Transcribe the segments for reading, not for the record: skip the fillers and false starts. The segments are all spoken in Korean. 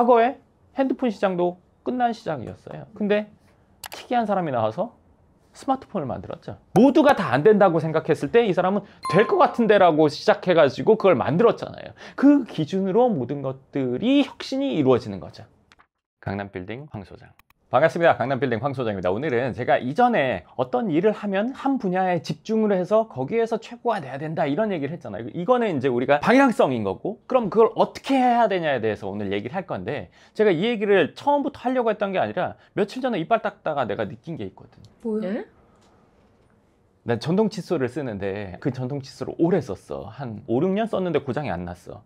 과거에 핸드폰 시장도 끝난 시장이었어요. 근데 특이한 사람이 나와서 스마트폰을 만들었죠. 모두가 다 안 된다고 생각했을 때 이 사람은 될 것 같은데 라고 시작해가지고 그걸 만들었잖아요. 그 기준으로 모든 것들이 혁신이 이루어지는 거죠. 강남빌딩 황 소장. 반갑습니다. 강남빌딩 황 소장입니다. 오늘은 제가 이전에 어떤 일을 하면 한 분야에 집중을 해서 거기에서 최고가 돼야 된다 이런 얘기를 했잖아요. 이거는 이제 우리가 방향성인 거고, 그럼 그걸 어떻게 해야 되냐에 대해서 오늘 얘기를 할 건데, 제가 이 얘기를 처음부터 하려고 했던 게 아니라 며칠 전에 이빨 닦다가 내가 느낀 게 있거든. 뭐요? 난 전동 칫솔을 쓰는데 그 전동 칫솔을 오래 썼어. 한 5, 6년 썼는데 고장이 안 났어.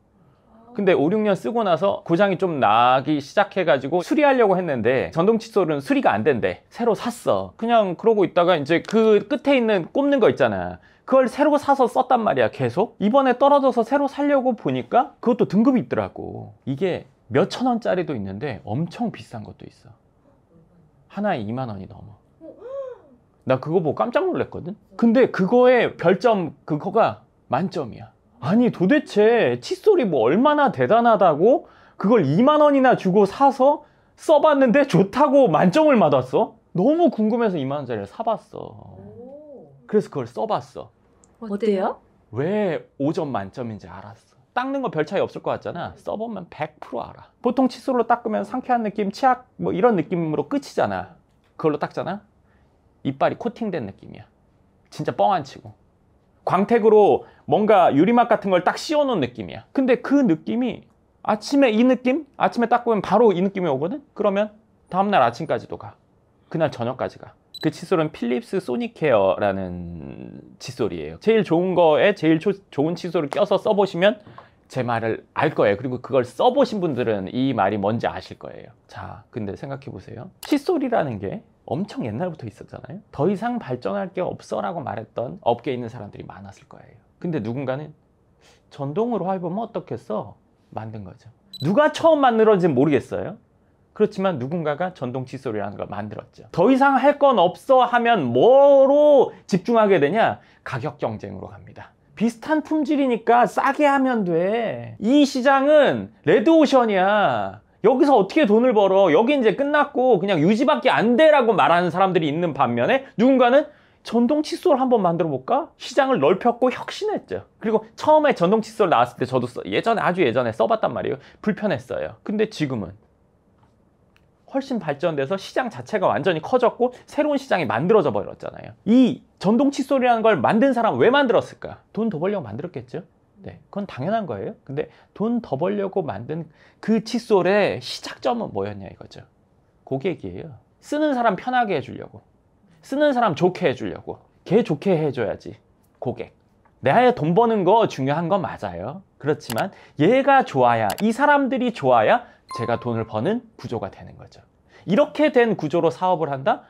근데 5, 6년 쓰고 나서 고장이 좀 나기 시작해가지고 수리하려고 했는데 전동 칫솔은 수리가 안 된대. 새로 샀어. 그냥 그러고 있다가 이제 그 끝에 있는 꼽는 거 있잖아. 그걸 새로 사서 썼단 말이야, 계속. 이번에 떨어져서 새로 사려고 보니까 그것도 등급이 있더라고. 이게 몇천 원짜리도 있는데 엄청 비싼 것도 있어. 하나에 2만 원이 넘어. 나 그거 보고 깜짝 놀랐거든. 근데 그거의 별점 그거가 만점이야. 아니 도대체 칫솔이 뭐 얼마나 대단하다고 그걸 2만 원이나 주고 사서 써봤는데 좋다고 만점을 받았어? 너무 궁금해서 2만 원짜리를 사봤어. 그래서 그걸 써봤어. 어때요? 왜 5점 만점인지 알았어. 닦는 거 별 차이 없을 것 같잖아. 써보면 100% 알아. 보통 칫솔로 닦으면 상쾌한 느낌, 치약 뭐 이런 느낌으로 끝이잖아. 그걸로 닦잖아? 이빨이 코팅된 느낌이야. 진짜 뻥 안 치고. 광택으로 뭔가 유리막 같은 걸 딱 씌워놓은 느낌이야. 근데 그 느낌이 아침에 이 느낌? 아침에 딱 보면 바로 이 느낌이 오거든? 그러면 다음날 아침까지도 가. 그날 저녁까지 가. 그 칫솔은 필립스 소닉케어라는 칫솔이에요. 제일 좋은 거에 제일 좋은 칫솔을 껴서 써보시면 제 말을 알 거예요. 그리고 그걸 써보신 분들은 이 말이 뭔지 아실 거예요. 자, 근데 생각해 보세요. 칫솔이라는 게 엄청 옛날부터 있었잖아요. 더 이상 발전할 게 없어 라고 말했던 업계에 있는 사람들이 많았을 거예요. 근데 누군가는 전동으로 해보면 어떻겠어? 만든 거죠. 누가 처음 만들었는지 모르겠어요. 그렇지만 누군가가 전동 칫솔이라는 걸 만들었죠. 더 이상 할 건 없어 하면 뭐로 집중하게 되냐? 가격 경쟁으로 갑니다. 비슷한 품질이니까 싸게 하면 돼. 이 시장은 레드오션이야. 여기서 어떻게 돈을 벌어? 여기 이제 끝났고 그냥 유지밖에 안 돼라고 말하는 사람들이 있는 반면에 누군가는 전동 칫솔 한번 만들어 볼까? 시장을 넓혔고 혁신했죠. 그리고 처음에 전동 칫솔 나왔을 때 저도 아주 예전에 써봤단 말이에요. 불편했어요. 근데 지금은 훨씬 발전돼서 시장 자체가 완전히 커졌고 새로운 시장이 만들어져 버렸잖아요. 이 전동 칫솔이라는 걸 만든 사람은 왜 만들었을까? 돈 더 벌려고 만들었겠죠? 네, 그건 당연한 거예요. 근데 돈 더 벌려고 만든 그 칫솔의 시작점은 뭐였냐 이거죠. 고객이에요. 쓰는 사람 편하게 해주려고, 쓰는 사람 좋게 해주려고. 걔 좋게 해줘야지. 고객. 내가 돈 버는 거 중요한 건 맞아요. 그렇지만 얘가 좋아야, 이 사람들이 좋아야 제가 돈을 버는 구조가 되는 거죠. 이렇게 된 구조로 사업을 한다?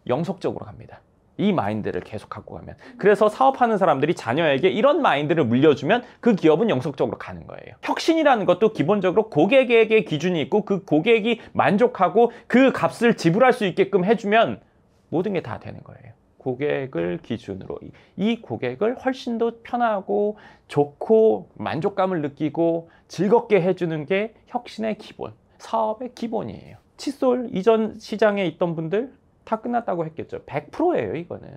영속적으로 갑니다. 이 마인드를 계속 갖고 가면. 그래서 사업하는 사람들이 자녀에게 이런 마인드를 물려주면 그 기업은 영속적으로 가는 거예요. 혁신이라는 것도 기본적으로 고객에게 기준이 있고 그 고객이 만족하고 그 값을 지불할 수 있게끔 해주면 모든 게 다 되는 거예요. 고객을 기준으로 이 고객을 훨씬 더 편하고 좋고 만족감을 느끼고 즐겁게 해주는 게 혁신의 기본, 사업의 기본이에요. 칫솔 이전 시장에 있던 분들 다 끝났다고 했겠죠. 100%예요 이거는.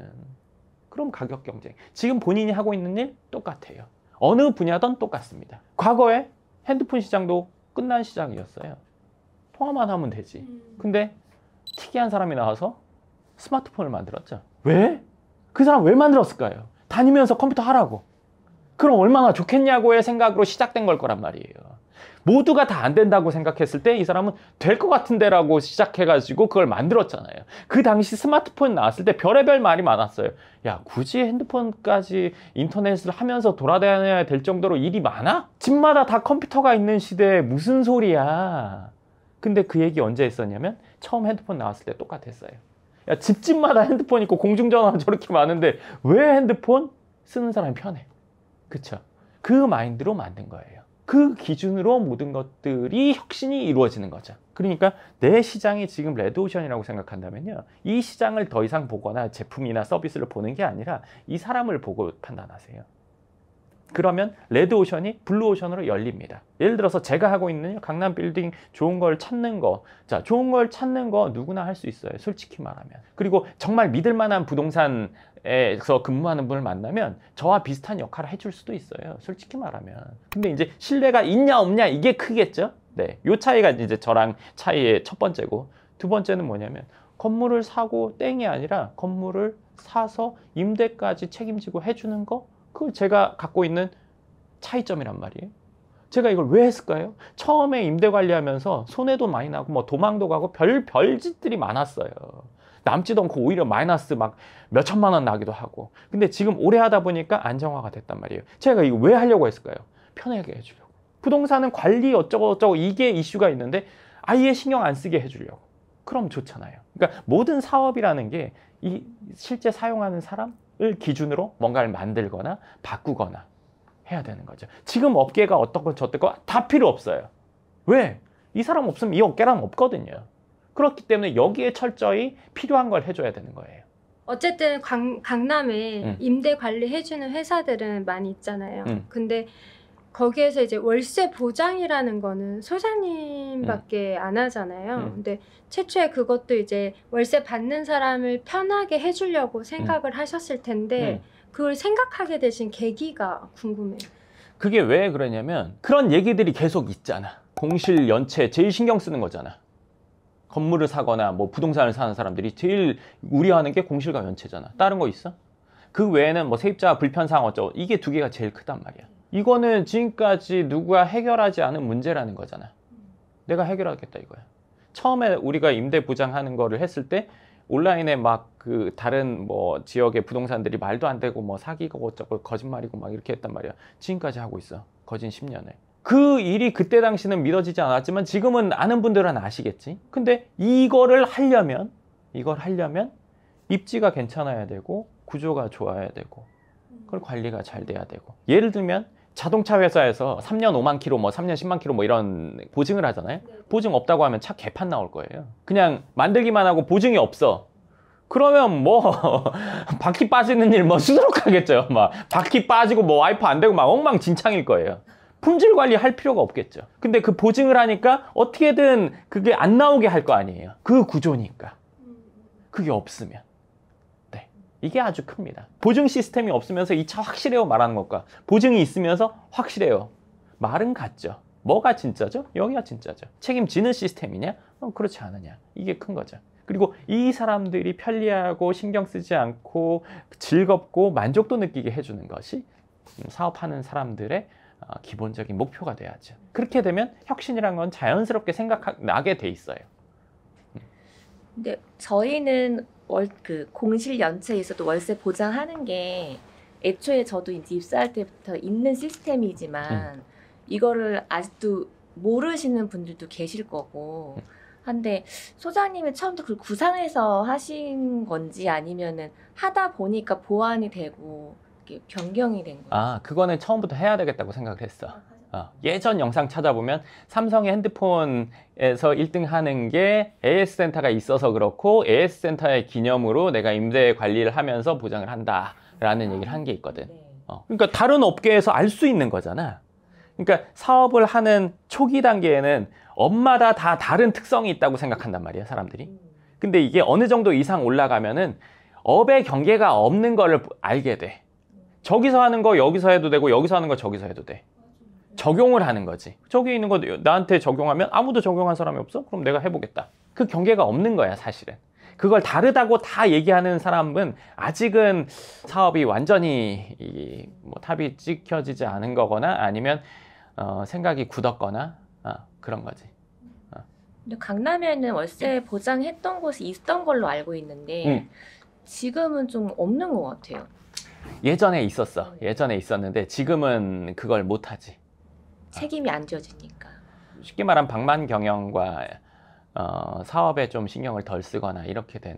그럼 가격 경쟁. 지금 본인이 하고 있는 일 똑같아요. 어느 분야든 똑같습니다. 과거에 핸드폰 시장도 끝난 시장이었어요. 통화만 하면 되지. 근데 특이한 사람이 나와서 스마트폰을 만들었죠. 왜? 그 사람 왜 만들었을까요? 다니면서 컴퓨터 하라고. 그럼 얼마나 좋겠냐고의 생각으로 시작된 걸 거란 말이에요. 모두가 다 안 된다고 생각했을 때 이 사람은 될 것 같은데 라고 시작해가지고 그걸 만들었잖아요. 그 당시 스마트폰 나왔을 때 별의별 말이 많았어요. 야, 굳이 핸드폰까지 인터넷을 하면서 돌아다녀야 될 정도로 일이 많아? 집마다 다 컴퓨터가 있는 시대에 무슨 소리야. 근데 그 얘기 언제 했었냐면 처음 핸드폰 나왔을 때 똑같았어요. 야, 집집마다 핸드폰 있고 공중전화가 저렇게 많은데 왜 핸드폰? 쓰는 사람이 편해. 그쵸? 그 마인드로 만든 거예요. 그 기준으로 모든 것들이 혁신이 이루어지는 거죠. 그러니까 내 시장이 지금 레드오션이라고 생각한다면요, 이 시장을 더 이상 보거나 제품이나 서비스를 보는 게 아니라 이 사람을 보고 판단하세요. 그러면 레드오션이 블루오션으로 열립니다. 예를 들어서 제가 하고 있는 강남 빌딩 좋은 걸 찾는 거. 자, 좋은 걸 찾는 거 누구나 할 수 있어요. 솔직히 말하면. 그리고 정말 믿을 만한 부동산에서 근무하는 분을 만나면 저와 비슷한 역할을 해줄 수도 있어요. 솔직히 말하면. 근데 이제 신뢰가 있냐 없냐 이게 크겠죠? 네. 요 차이가 이제 저랑 차이의 첫 번째고, 두 번째는 뭐냐면 건물을 사고 땡이 아니라 건물을 사서 임대까지 책임지고 해주는 거, 그걸 제가 갖고 있는 차이점이란 말이에요. 제가 이걸 왜 했을까요? 처음에 임대 관리하면서 손해도 많이 나고 뭐 도망도 가고 별짓들이 많았어요. 남지도 않고 오히려 마이너스 막 몇천만 원 나기도 하고. 근데 지금 오래 하다 보니까 안정화가 됐단 말이에요. 제가 이거 왜 하려고 했을까요? 편하게 해주려고. 부동산은 관리 어쩌고 이게 이슈가 있는데 아예 신경 안 쓰게 해주려고. 그럼 좋잖아요. 그러니까 모든 사업이라는 게 이 실제 사용하는 사람을 기준으로 뭔가를 만들거나 바꾸거나 해야 되는 거죠. 지금 업계가 어떻고 저떻고 다 필요 없어요. 왜? 이 사람 없으면 이 업계란 없거든요. 그렇기 때문에 여기에 철저히 필요한 걸 해줘야 되는 거예요. 어쨌든 강남에 임대 관리해주는 회사들은 많이 있잖아요. 근데 거기에서 이제 월세 보장이라는 거는 소장님밖에 안 하잖아요. 근데 최초에 그것도 이제 월세 받는 사람을 편하게 해주려고 생각을 하셨을 텐데 그걸 생각하게 되신 계기가 궁금해요. 그게 왜 그러냐면 그런 얘기들이 계속 있잖아. 공실 연체 제일 신경 쓰는 거잖아. 건물을 사거나 뭐 부동산을 사는 사람들이 제일 우려하는 게 공실과 연체잖아. 다른 거 있어? 그 외에는 뭐 세입자 불편사항 어쩌고, 이게 두 개가 제일 크단 말이야. 이거는 지금까지 누가 해결하지 않은 문제라는 거잖아. 내가 해결하겠다 이거야. 처음에 우리가 임대 보장하는 거를 했을 때 온라인에 막 그 다른 뭐 지역의 부동산들이 말도 안 되고 뭐 사기고 어쩌고 거짓말이고 막 이렇게 했단 말이야. 지금까지 하고 있어. 거진 10년을. 그 일이 그때 당시는 믿어지지 않았지만 지금은 아는 분들은 아시겠지. 근데 이걸 하려면 입지가 괜찮아야 되고 구조가 좋아야 되고 그걸 관리가 잘 돼야 되고. 예를 들면 자동차 회사에서 3년 5만 킬로 뭐 3년 10만 킬로 뭐 이런 보증을 하잖아요. 보증 없다고 하면 차 개판 나올 거예요. 그냥 만들기만 하고 보증이 없어. 그러면 뭐 바퀴 빠지는 일 뭐 수두룩하겠죠. 막 바퀴 빠지고 뭐 와이프 안 되고 막 엉망진창일 거예요. 품질 관리할 필요가 없겠죠. 근데 그 보증을 하니까 어떻게든 그게 안 나오게 할 거 아니에요. 그 구조니까. 그게 없으면. 네, 이게 아주 큽니다. 보증 시스템이 없으면서 이 차 확실해요 말하는 것과 보증이 있으면서 확실해요 말은 같죠. 뭐가 진짜죠? 여기가 진짜죠. 책임지는 시스템이냐? 그렇지 않으냐. 이게 큰 거죠. 그리고 이 사람들이 편리하고 신경 쓰지 않고 즐겁고 만족도 느끼게 해주는 것이 사업하는 사람들의 기본적인 목표가 돼야죠. 그렇게 되면 혁신이란 건 자연스럽게 생각나게 돼 있어요. 근데 저희는 그 공실 연체에 있어도 월세 보장하는 게 애초에 저도 이제 입사할 때부터 있는 시스템이지만 이거를 아직도 모르시는 분들도 계실 거고 한데 소장님이 처음부터 그걸 구상해서 하신 건지 아니면은 하다 보니까 보완이 되고 이렇게 변경이 된 거예요? 아, 그거는 처음부터 해야 되겠다고 생각을 했어. 예전 영상 찾아보면 삼성의 핸드폰에서 1등 하는 게 AS 센터가 있어서 그렇고 AS 센터의 기념으로 내가 임대 관리를 하면서 보장을 한다 라는 얘기를 한 게 있거든. 그러니까 다른 업계에서 알 수 있는 거잖아. 그러니까 사업을 하는 초기 단계에는 업마다 다 다른 특성이 있다고 생각한단 말이야, 사람들이. 근데 이게 어느 정도 이상 올라가면은 업의 경계가 없는 거를 알게 돼. 저기서 하는 거 여기서 해도 되고 여기서 하는 거 저기서 해도 돼. 적용을 하는 거지. 저기 있는 거 나한테 적용하면 아무도 적용한 사람이 없어? 그럼 내가 해보겠다. 그 경계가 없는 거야, 사실은. 그걸 다르다고 다 얘기하는 사람은 아직은 사업이 완전히 뭐 탑이 찍혀지지 않은 거거나 아니면 생각이 굳었거나 그런 거지. 근데 강남에는 월세 보장했던 곳이 있던 걸로 알고 있는데 지금은 좀 없는 것 같아요. 예전에 있었어. 예전에 있었는데 지금은 그걸 못하지. 책임이 안 지어지니까. 쉽게 말하면 방만 경영과 사업에 좀 신경을 덜 쓰거나 이렇게 된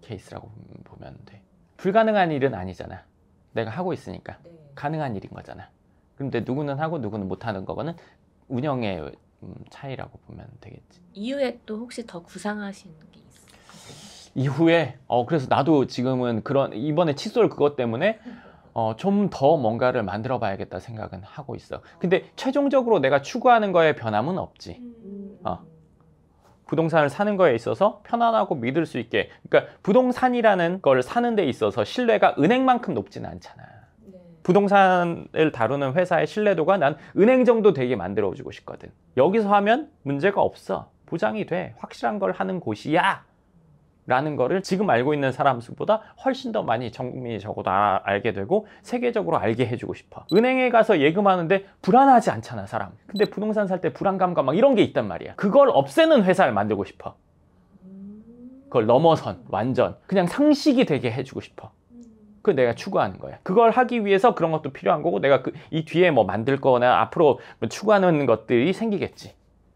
케이스라고 보면 돼. 불가능한 일은 아니잖아. 내가 하고 있으니까. 네. 가능한 일인 거잖아. 근데 누구는 하고 누구는 못하는 거는 운영의 차이라고 보면 되겠지. 이후에 또 혹시 더 구상하시는 게 있어요? 이후에 그래서 나도 지금은 이번에 칫솔 그것 때문에 좀 더 뭔가를 만들어 봐야겠다 생각은 하고 있어. 근데 최종적으로 내가 추구하는 거에 변함은 없지. 부동산을 사는 거에 있어서 편안하고 믿을 수 있게, 그러니까 부동산이라는 걸 사는 데 있어서 신뢰가 은행만큼 높지는 않잖아. 부동산을 다루는 회사의 신뢰도가 난 은행 정도 되게 만들어주고 싶거든. 여기서 하면 문제가 없어. 보장이 돼. 확실한 걸 하는 곳이야 라는 거를 지금 알고 있는 사람 수보다 훨씬 더 많이 전 국민이 적어도 알게 되고 세계적으로 알게 해주고 싶어. 은행에 가서 예금하는데 불안하지 않잖아, 사람. 근데 부동산 살 때 불안감과 막 이런 게 있단 말이야. 그걸 없애는 회사를 만들고 싶어. 그걸 넘어선 완전 그냥 상식이 되게 해주고 싶어. 그걸 내가 추구하는 거야. 그걸 하기 위해서 그런 것도 필요한 거고, 내가 이 뒤에 뭐 만들 거나 앞으로 뭐 추구하는 것들이 생기겠지.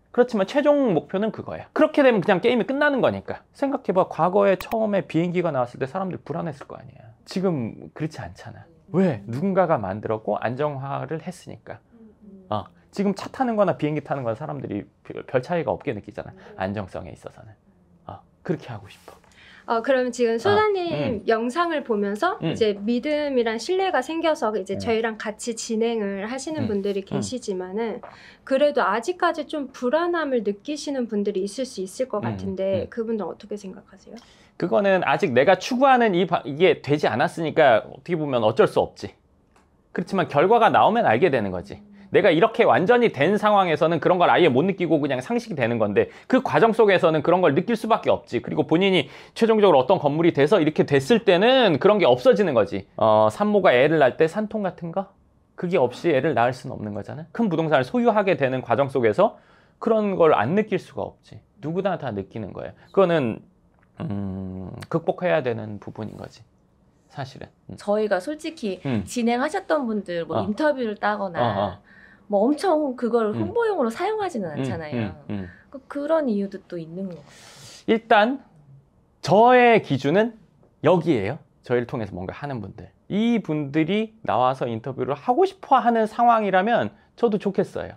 그렇지만 최종 목표는 그거야. 그렇게 되면 그냥 게임이 끝나는 거니까. 생각해봐. 과거에 처음에 비행기가 나왔을 때 사람들 불안했을 거 아니야. 지금 그렇지 않잖아. 왜? 누군가가 만들었고 안정화를 했으니까. 지금 차 타는 거나 비행기 타는 건 사람들이 별 차이가 없게 느끼잖아. 안정성에 있어서는. 그렇게 하고 싶어. 그럼 지금 소장님 영상을 보면서 이제 믿음이란 신뢰가 생겨서 이제 저희랑 같이 진행을 하시는 분들이 계시지만은 그래도 아직까지 좀 불안함을 느끼시는 분들이 있을 수 있을 것 같은데 그분들 어떻게 생각하세요? 그거는 아직 내가 추구하는 이게 되지 않았으니까 어떻게 보면 어쩔 수 없지. 그렇지만 결과가 나오면 알게 되는 거지. 내가 이렇게 완전히 된 상황에서는 그런 걸 아예 못 느끼고 그냥 상식이 되는 건데, 그 과정 속에서는 그런 걸 느낄 수밖에 없지. 그리고 본인이 최종적으로 어떤 건물이 돼서 이렇게 됐을 때는 그런 게 없어지는 거지. 산모가 애를 낳을 때 산통 같은 거? 그게 없이 애를 낳을 수는 없는 거잖아. 큰 부동산을 소유하게 되는 과정 속에서 그런 걸 안 느낄 수가 없지. 누구나 다 느끼는 거예요. 그거는 극복해야 되는 부분인 거지, 사실은. 저희가 솔직히 진행하셨던 분들 뭐 인터뷰를 따거나 뭐 엄청 그걸 홍보용으로 사용하지는 않잖아요. 그런 이유도 또 있는 거 같아요. 일단 저의 기준은 여기에요. 저희를 통해서 뭔가 하는 분들, 이 분들이 나와서 인터뷰를 하고 싶어 하는 상황이라면 저도 좋겠어요.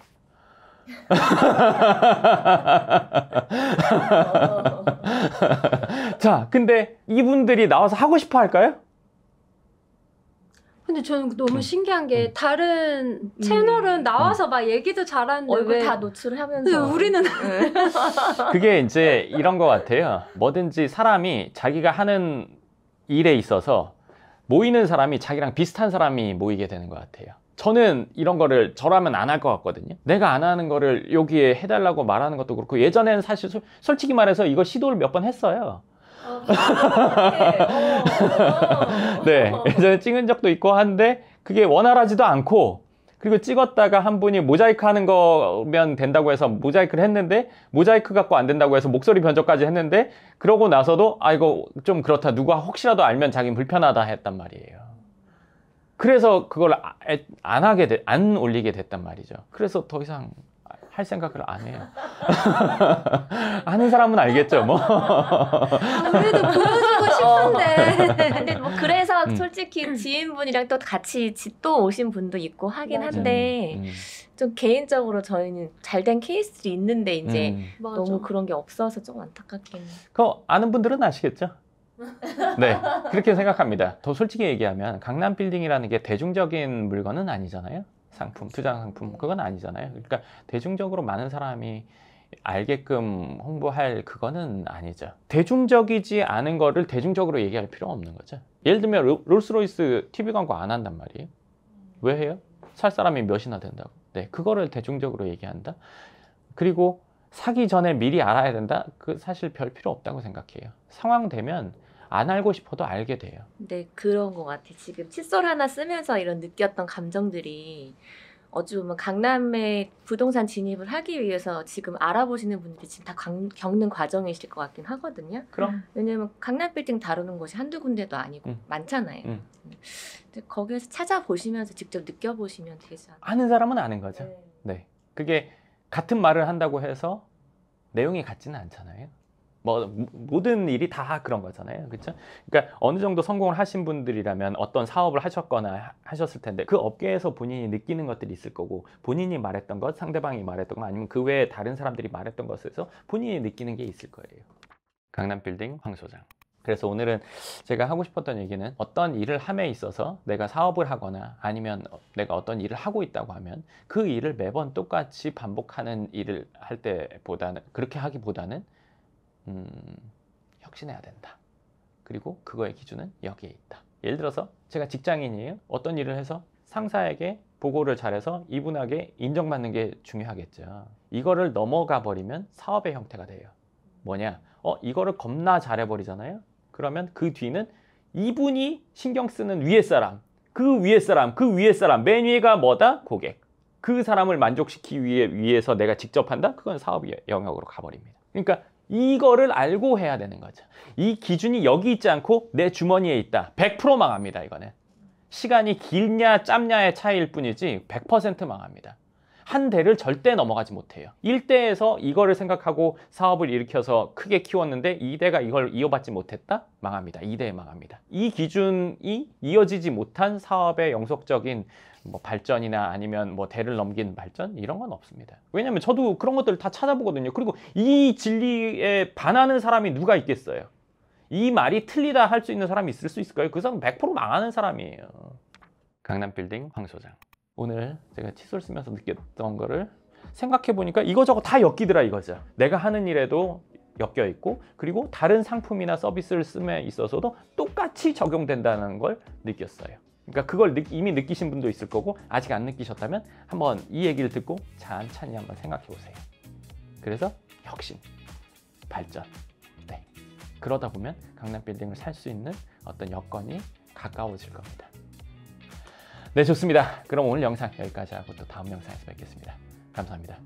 자, 근데 이분들이 나와서 하고 싶어 할까요? 근데 저는 너무 신기한 게 다른 채널은 나와서 막 얘기도 잘하는데 얼굴 왜 다 노출하면서 우리는 그게 이제 이런 것 같아요. 뭐든지 사람이 자기가 하는 일에 있어서 모이는 사람이 자기랑 비슷한 사람이 모이게 되는 것 같아요. 저는 이런 거를 저라면 안 할 것 같거든요. 내가 안 하는 거를 여기에 해달라고 말하는 것도 그렇고, 예전에는 사실 솔직히 말해서 이거 시도를 몇 번 했어요. 네, 예전에 찍은 적도 있고 한데 그게 원활하지도 않고, 그리고 찍었다가 한 분이 모자이크 하는 거면 된다고 해서 모자이크를 했는데 모자이크 갖고 안 된다고 해서 목소리 변조까지 했는데, 그러고 나서도 이거 좀 그렇다, 누가 혹시라도 알면 자기는 불편하다 했단 말이에요. 그래서 그걸 안 올리게 됐단 말이죠. 그래서 더 이상 할 생각을 안 해요. 아는 사람은 알겠죠, 뭐. 그래도 보여주고 싶은데. 근데 뭐 그래서 솔직히 지인분이랑 또 같이 또 오신 분도 있고 하긴 한데 좀 개인적으로 저희는 잘된 케이스들이 있는데 이제 너무 그런 게 없어서 좀 안타깝긴 해요. 그거 아는 분들은 아시겠죠? 네, 그렇게 생각합니다. 더 솔직히 얘기하면 강남 빌딩이라는 게 대중적인 물건은 아니잖아요. 상품, 투자 상품, 그건 아니잖아요. 그러니까 대중적으로 많은 사람이 알게끔 홍보할 그거는 아니죠. 대중적이지 않은 거를 대중적으로 얘기할 필요가 없는 거죠. 예를 들면 롤스로이스 TV 광고 안 한단 말이에요. 왜 해요? 살 사람이 몇이나 된다고. 네, 그거를 대중적으로 얘기한다. 그리고 사기 전에 미리 알아야 된다. 그 사실 별 필요 없다고 생각해요. 상황 되면 안 알고 싶어도 알게 돼요. 네, 그런 것 같아. 지금 칫솔 하나 쓰면서 이런 느꼈던 감정들이 어찌 보면 강남에 부동산 진입을 하기 위해서 지금 알아보시는 분들이 지금 다 겪는 과정이실 것 같긴 하거든요. 그럼? 왜냐면 강남 빌딩 다루는 곳이 한두 군데도 아니고 많잖아요. 근데 거기에서 찾아보시면서 직접 느껴보시면 되지 않아요? 아는 사람은 아는 거죠. 네. 그게 같은 말을 한다고 해서 내용이 같지는 않잖아요. 뭐 모든 일이 다 그런 거잖아요. 그렇죠? 그러니까 어느 정도 성공을 하신 분들이라면 어떤 사업을 하셨거나 하셨을 텐데 그 업계에서 본인이 느끼는 것들이 있을 거고, 본인이 말했던 것, 상대방이 말했던 것, 아니면 그 외에 다른 사람들이 말했던 것에서 본인이 느끼는 게 있을 거예요. 강남 빌딩 황 소장. 그래서 오늘은 제가 하고 싶었던 얘기는 어떤 일을 함에 있어서 내가 사업을 하거나 아니면 내가 어떤 일을 하고 있다고 하면 그 일을 매번 똑같이 반복하는 일을 할 때보다는, 그렇게 하기보다는 혁신해야 된다. 그리고 그거의 기준은 여기에 있다. 예를 들어서 제가 직장인이에요. 어떤 일을 해서 상사에게 보고를 잘해서 이분에게 인정받는 게 중요하겠죠. 이거를 넘어가 버리면 사업의 형태가 돼요. 뭐냐? 이거를 겁나 잘해버리잖아요. 그러면 그 뒤는 이분이 신경 쓰는 위에 사람, 그 위에 사람, 그 위에 사람, 맨 위에가 뭐다? 고객. 그 사람을 만족시키기 위해서 내가 직접 한다? 그건 사업 영역으로 가버립니다. 그러니까 이거를 알고 해야 되는 거죠. 이 기준이 여기 있지 않고 내 주머니에 있다. 100% 망합니다, 이거는. 시간이 길냐 짧냐의 차이일 뿐이지 100% 망합니다. 한 대를 절대 넘어가지 못해요. 1대에서 이거를 생각하고 사업을 일으켜서 크게 키웠는데 2대가 이걸 이어받지 못했다? 망합니다. 2대에 망합니다. 이 기준이 이어지지 못한 사업의 영속적인 뭐 발전이나 아니면 뭐 대를 넘긴 발전 이런 건 없습니다. 왜냐면 저도 그런 것들을 다 찾아보거든요. 그리고 이 진리에 반하는 사람이 누가 있겠어요? 이 말이 틀리다 할 수 있는 사람이 있을 수 있을까요? 그 사람은 100% 망하는 사람이에요. 강남빌딩 황 소장. 오늘 제가 칫솔 쓰면서 느꼈던 거를 생각해 보니까 이거저거 다 엮이더라 이거죠. 내가 하는 일에도 엮여 있고 그리고 다른 상품이나 서비스를 씀에 있어서도 똑같이 적용된다는 걸 느꼈어요. 그러니까 그걸 이미 느끼신 분도 있을 거고 아직 안 느끼셨다면 한번 이 얘기를 듣고 찬찬히 한번 생각해 보세요. 그래서 혁신, 발전. 네. 그러다 보면 강남빌딩을 살 수 있는 어떤 여건이 가까워질 겁니다. 네, 좋습니다. 그럼 오늘 영상 여기까지 하고 또 다음 영상에서 뵙겠습니다. 감사합니다.